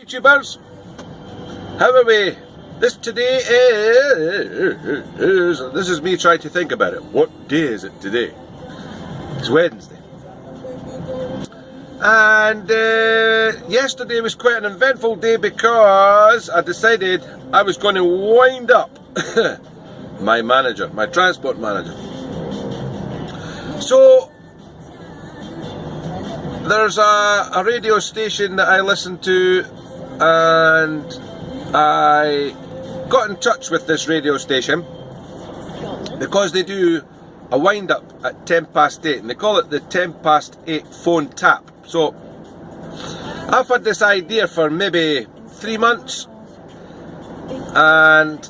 YouTubers, how are we? This is me trying to think about it. What day is it today? It's Wednesday. And yesterday was quite an eventful day because I decided I was going to wind up my manager, my transport manager. So there's a radio station that I listen to, and I got in touch with this radio station because they do a wind up at 8:10, and they call it the 8:10 phone tap. So I've had this idea for maybe 3 months, and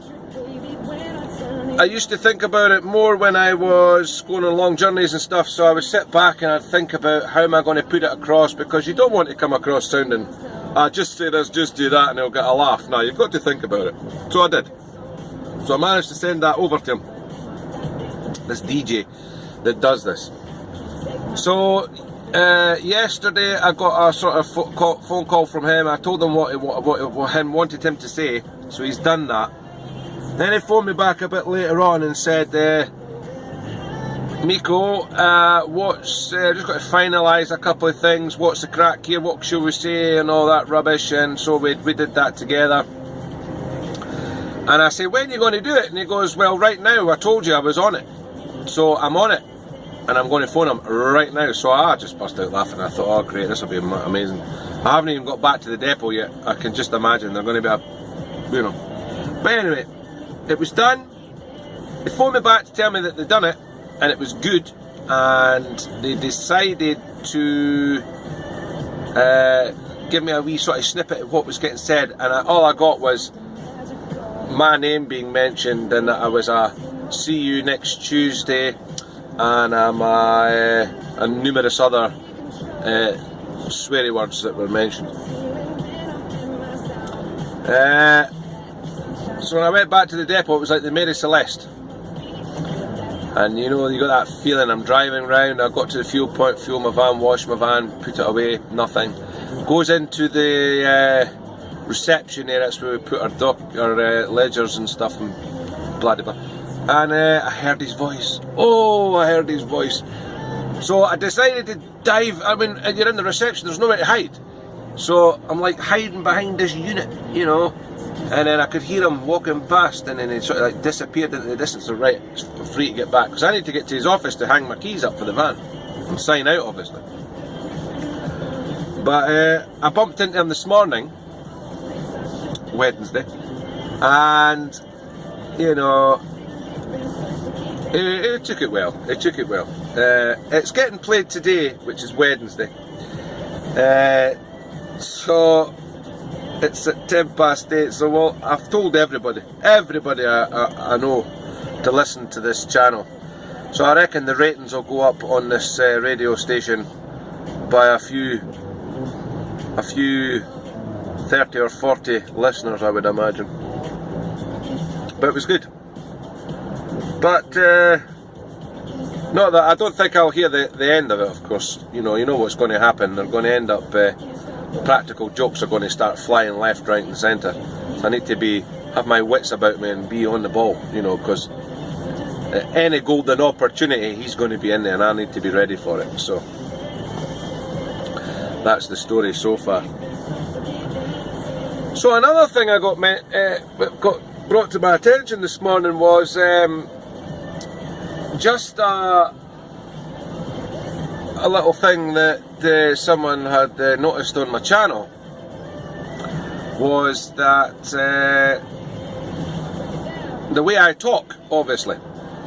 I used to think about it more when I was going on long journeys and stuff. So I would sit back and I'd think about how am I going to put it across, because you don't want to come across sounding, just say this, just do that and it'll get a laugh. No, you've got to think about it. So I did. So I managed to send that over to him, this DJ that does this. So yesterday I got a sort of phone call from him. I told him what him wanted him to say, so he's done that. Then he phoned me back a bit later on and said, Miko, just got to finalise a couple of things, what's the crack here, what shall we say, and all that rubbish. And so we did that together. And I say, when are you going to do it? And he goes, well, right now, I told you I was on it. So I'm on it, and I'm going to phone him right now. So I just burst out laughing. I thought, oh great, this will be amazing. I haven't even got back to the depot yet. I can just imagine they're going to be But anyway, it was done. They phoned me back to tell me that they'd done it and it was good, and they decided to give me a wee sort of snippet of what was getting said, and all I got was my name being mentioned, and that I was see you next Tuesday, and and numerous other sweary words that were mentioned. So when I went back to the depot, it was like the Mary Celeste. And you know, you got that feeling. I'm driving around, I got to the fuel point, fuel my van, wash my van, put it away, nothing. Goes into the reception area, that's where we put our ledgers and stuff, and blah blah blah. And I heard his voice. Oh, I heard his voice. So I decided to dive. I mean, you're in the reception, there's nowhere to hide. So I'm like hiding behind this unit, you know. And then I could hear him walking past, and then he sort of like disappeared into the distance. So right, I'm free to get back, because I need to get to his office to hang my keys up for the van and sign out, obviously. But I bumped into him this morning, Wednesday, and you know, he took it well. He took it well. It's getting played today, which is Wednesday. So it's at 8:10, so well, I've told everybody I know to listen to this channel. So I reckon the ratings will go up on this radio station by a few 30 or 40 listeners, I would imagine. But it was good. But not that I don't think I'll hear the end of it, of course. You know what's going to happen. They're going to end up practical jokes are going to start flying left, right and centre. So I need to have my wits about me and be on the ball, you know, because any golden opportunity, he's going to be in there and I need to be ready for it. So that's the story so far. So another thing I got brought to my attention this morning was just a little thing that someone had noticed on my channel, was that the way I talk, obviously,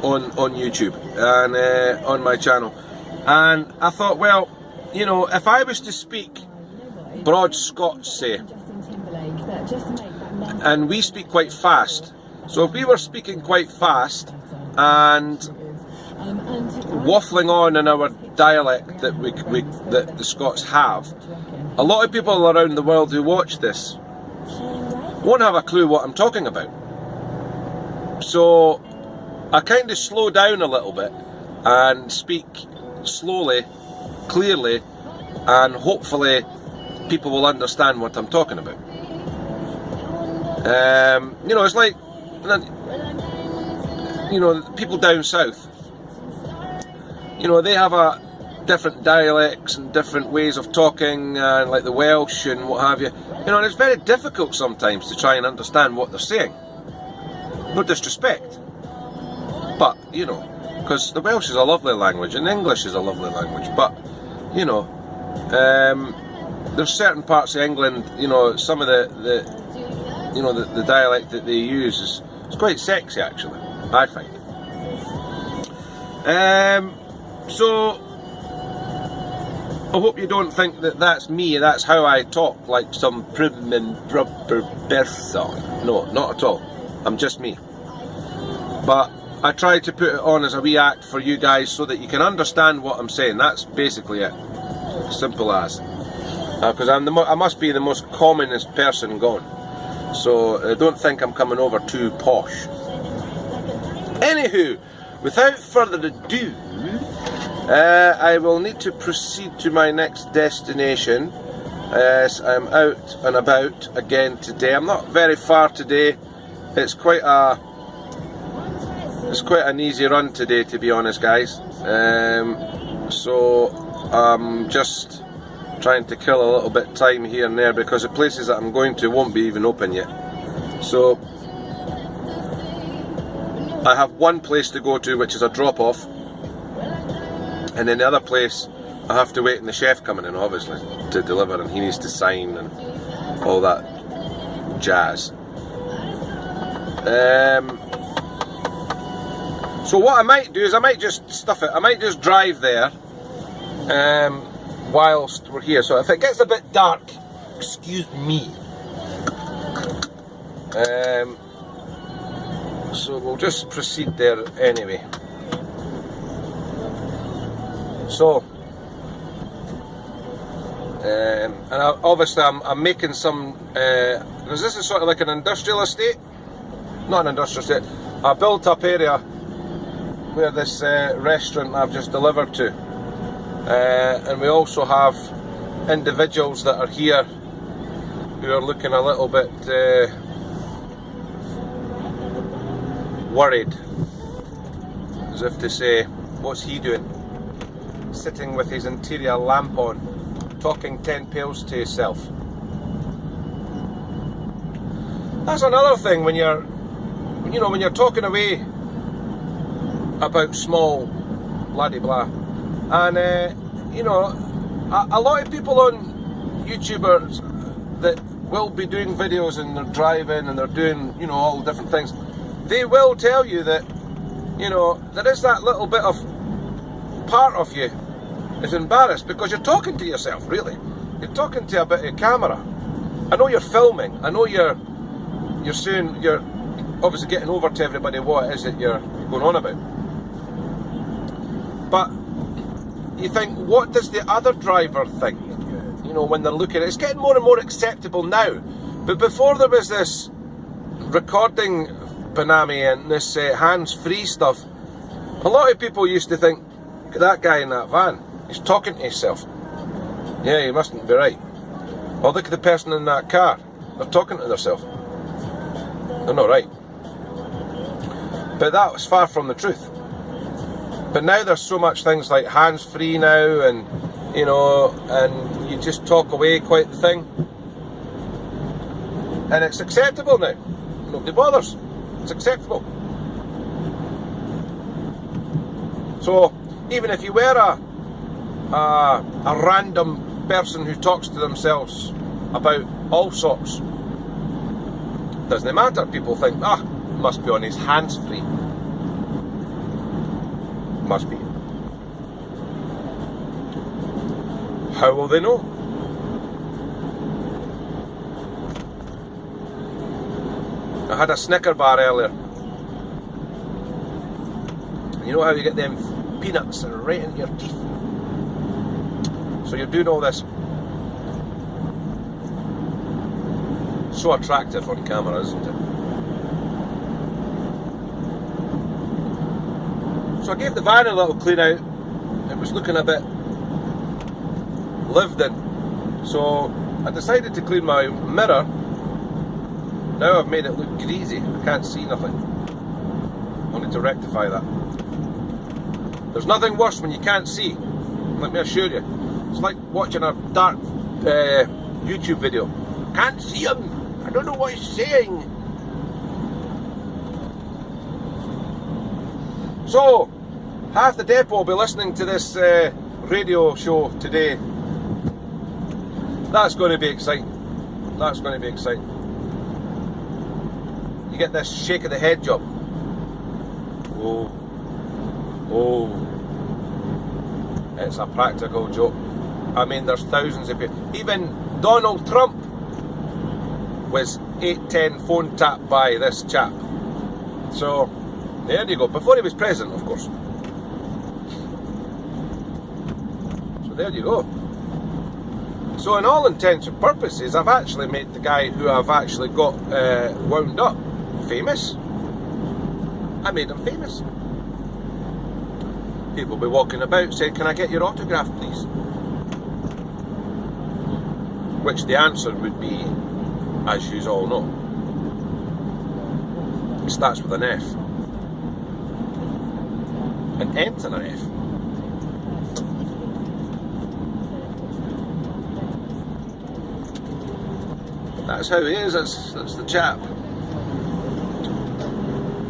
on YouTube and on my channel. And I thought, well, you know, if I was to speak broad Scots, say, and we speak quite fast, so if we were speaking quite fast and waffling on in our dialect that that the Scots have, a lot of people around the world who watch this won't have a clue what I'm talking about. So I kind of slow down a little bit and speak slowly, clearly, and hopefully people will understand what I'm talking about. You know, it's like, you know, people down south, you know, they have a different dialects and different ways of talking, and like the Welsh and what have you. You know, and it's very difficult sometimes to try and understand what they're saying. No disrespect, but, you know, because the Welsh is a lovely language and English is a lovely language, but, you know, there's certain parts of England, you know, some of you know, the dialect that they use is quite sexy, actually, I find. So I hope you don't think that that's me, that's how I talk, like some prim and proper person. No, not at all. I'm just me. But I try to put it on as a wee act for you guys so that you can understand what I'm saying. That's basically it. Simple as. Because I must be the most commonest person gone. So don't think I'm coming over too posh. Anywho, without further ado, I will need to proceed to my next destination. I'm out and about again today. I'm not very far today. It's quite an easy run today, to be honest, guys. So I'm just trying to kill a little bit of time here and there because the places that I'm going to won't be even open yet. So I have one place to go to, which is a drop-off, and then the other place I have to wait on the chef coming in, obviously, to deliver, and he needs to sign and all that jazz. So what I might do is I might just stuff it. I might just drive there whilst we're here. So if it gets a bit dark, excuse me. So we'll just proceed there anyway. So, and obviously I'm making some, because this is sort of like an industrial estate, not an industrial estate, a built up area where this restaurant I've just delivered to, and we also have individuals that are here who are looking a little bit worried, as if to say, what's he doing? Sitting with his interior lamp on, talking 10 pills to himself. That's another thing when you're, you know, when you're talking away about small bloody blah, and you know, a lot of people on YouTubers that will be doing videos and they're driving and they're doing, you know, all different things, they will tell you that, you know, there is that little bit of part of you is embarrassed because you're talking to yourself, really. You're talking to a bit of camera. I know you're filming, I know you're soon, you're obviously getting over to everybody what it is that you're going on about. But you think, what does the other driver think? You know, when they're looking at it, it's getting more and more acceptable now. But before there was this recording banami and this hands-free stuff, a lot of people used to think, that guy in that van, he's talking to himself. Yeah, he mustn't be right. Or look at the person in that car, they're talking to themselves. They're not right. But that was far from the truth. But now there's so much things like hands-free now, and you know, and you just talk away quite the thing. And it's acceptable now. Nobody bothers. It's acceptable. So even if you were a random person who talks to themselves about all sorts, doesn't matter. People think, must be on his hands-free. Must be. How will they know? I had a Snicker bar earlier. You know how you get them peanuts that are right into your teeth? So you're doing all this. So attractive on camera, isn't it? So I gave the van a little clean out. It was looking a bit lived in. So I decided to clean my mirror. Now I've made it look greasy. I can't see nothing. I need to rectify that. There's nothing worse when you can't see. Let me assure you. It's like watching a dark YouTube video. Can't see him. I don't know what he's saying. So, half the depot will be listening to this radio show today. That's going to be exciting. That's going to be exciting. You get this shake of the head job. Oh. Oh. It's a practical joke. I mean, there's thousands of people. Even Donald Trump was 810 phone tapped by this chap. So, there you go. Before he was president, of course. So there you go. So in all intents and purposes, I've actually made the guy who I've actually got wound up famous. I made him famous. People will be walking about saying, can I get your autograph, please? Which the answer would be, as you all know, it starts with an F. An ends in an F. That's how he is, that's the chap.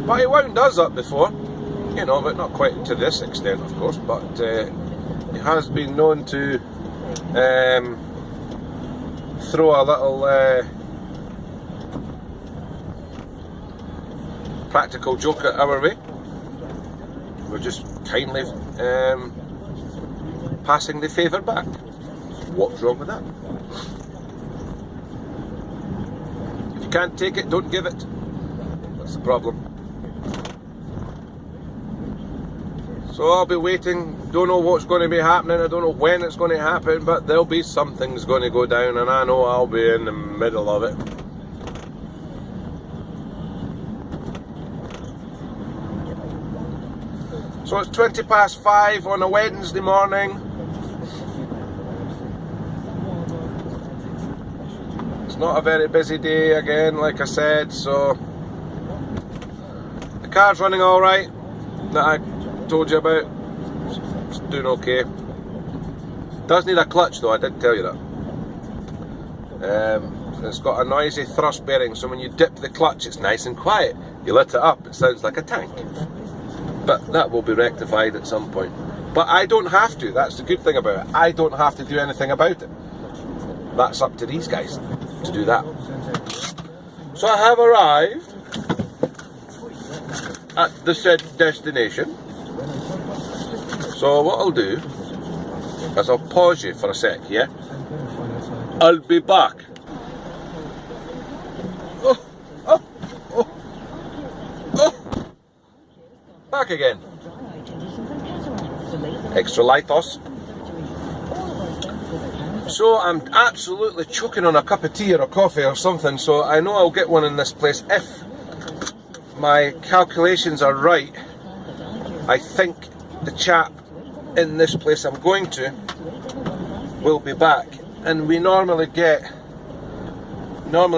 But he wound us up before, you know, but not quite to this extent, of course, but he has been known to throw a little practical joke at our way. We're just kindly passing the favour back. What's wrong with that? If you can't take it, don't give it. That's the problem. So I'll be waiting, don't know what's going to be happening, I don't know when it's going to happen, but there'll be something's going to go down and I know I'll be in the middle of it. So it's 5:20 on a Wednesday morning. It's not a very busy day again, like I said, so the car's running alright, that I told you about. It's doing okay. Does need a clutch though, I did tell you that. It's got a noisy thrust bearing, so when you dip the clutch it's nice and quiet. You let it up, it sounds like a tank. But that will be rectified at some point. But I don't have to, that's the good thing about it. I don't have to do anything about it. That's up to these guys to do that. So I have arrived at the said destination. So what I'll do is I'll pause you for a sec, yeah? I'll be back. Oh, oh, oh, oh. Back again. Extra lithos. So I'm absolutely choking on a cup of tea or a coffee or something, so I know I'll get one in this place if my calculations are right. I think the chap in this place I'm going to will be back, and we normally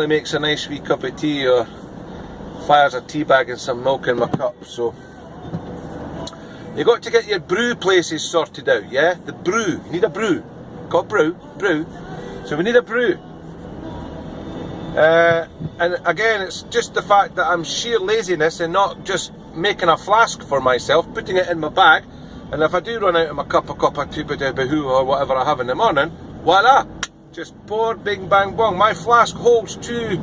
makes a nice wee cup of tea or fires a tea bag and some milk in my cup. So you got to get your brew places sorted out, yeah? The brew, you need a brew. Got brew. So we need a brew. And again, it's just the fact that I'm sheer laziness and not just making a flask for myself, putting it in my bag, and if I do run out of my cup of tea or whatever I have in the morning, voila! Just pour, bing bang bong. My flask holds two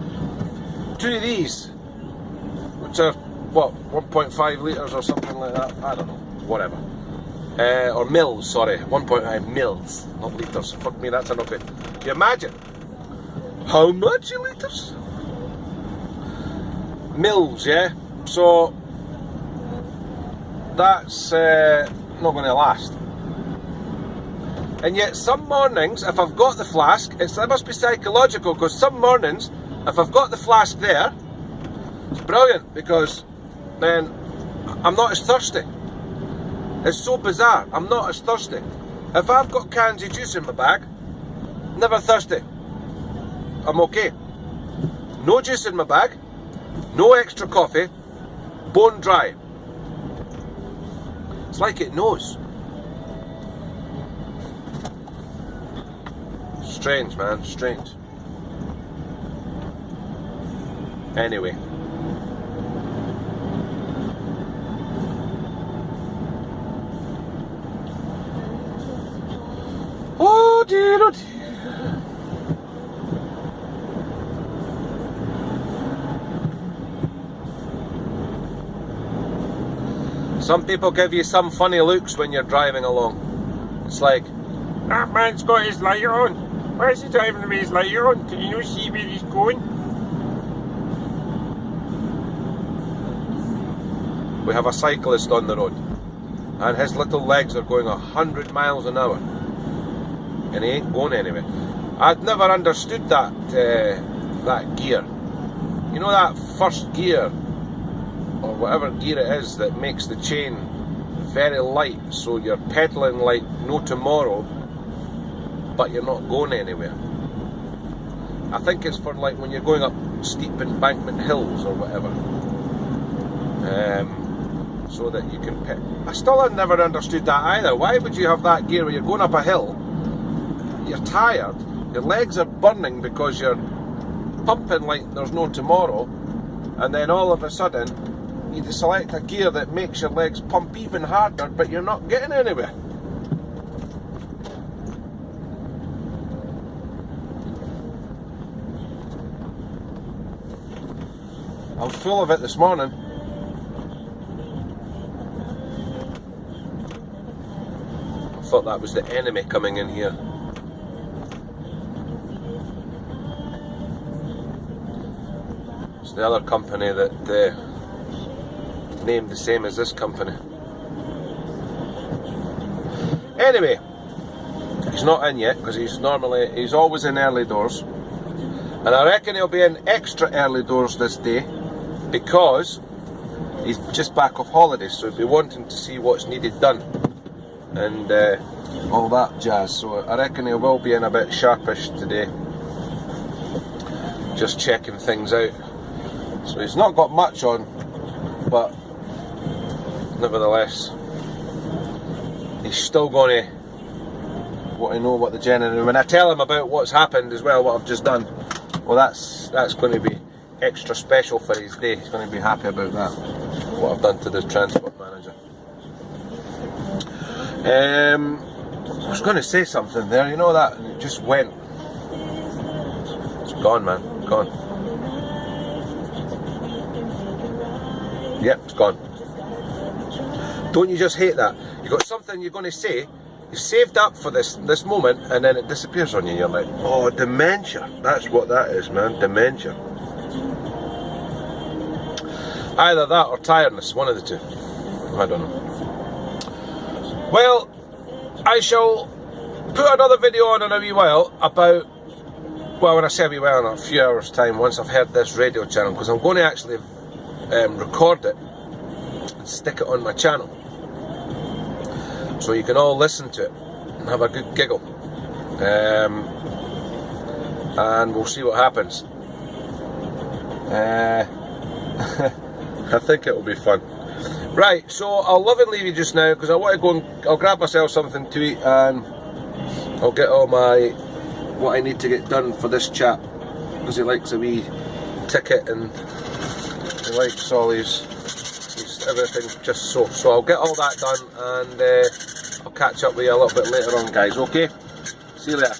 of these, which are, what, 1.5 litres or something like that, I don't know, whatever. Or mils, sorry, 1.5 mils, not litres. Fuck me, that's enough. Can you imagine? How much litres? Mils, yeah? So, that's not going to last. And yet some mornings, if I've got the flask, it must be psychological, because some mornings, if I've got the flask there, it's brilliant, because then I'm not as thirsty. It's so bizarre, I'm not as thirsty. If I've got cans of juice in my bag, never thirsty. I'm okay. No juice in my bag, no extra coffee, bone dry. It's like it knows. Strange, man, strange. Anyway. Oh dear, oh dear. Some people give you some funny looks when you're driving along. It's like, that man's got his light on. Why is he driving with his light on? Can you not see where he's going? we have a cyclist on the road, and his little legs are going 100 miles an hour, and he ain't going anywhere. I'd never understood that that gear. You know, that first gear, or whatever gear it is, that makes the chain very light, so you're pedaling like no tomorrow, but you're not going anywhere. I think it's for like when you're going up steep embankment hills or whatever, so that you can I still have never understood that either. Why would you have that gear when you're going up a hill, you're tired, your legs are burning because you're pumping like there's no tomorrow, and then all of a sudden you select a gear that makes your legs pump even harder, but you're not getting anywhere. I'm full of it this morning. I thought that was the enemy coming in here. It's the other company that named the same as this company. Anyway, he's not in yet because he's always in early doors, and I reckon he'll be in extra early doors this day because he's just back off holiday, so he'll be wanting to see what's needed done and all that jazz. So I reckon he will be in a bit sharpish today, just checking things out. So he's not got much on, but nevertheless, he's still going to want to know what the general. When I tell him about what's happened as well, what I've just done, well, that's going to be extra special for his day. He's going to be happy about that. What I've done to the transport manager. I was going to say something there. You know that, and it just went. It's gone, man. Gone. Yep, it's gone. Don't you just hate that? You got something you're going to say, you saved up for this moment, and then it disappears on you. You're like, oh, dementia. That's what that is, man. Dementia. Either that or tiredness. One of the two. I don't know. Well, I shall put another video on in a wee while about, well, when I say a wee while, in a few hours time, once I've heard this radio channel, because I'm going to actually record it and stick it on my channel so you can all listen to it and have a good giggle, and we'll see what happens. I think it will be fun. Right, so I'll love and leave you just now because I want to go and I'll grab myself something to eat, and I'll get all my what I need to get done for this chap, because he likes a wee ticket and he likes all his everything just so. So I'll get all that done, and I'll catch up with you a little bit later on, guys. Okay? See you later.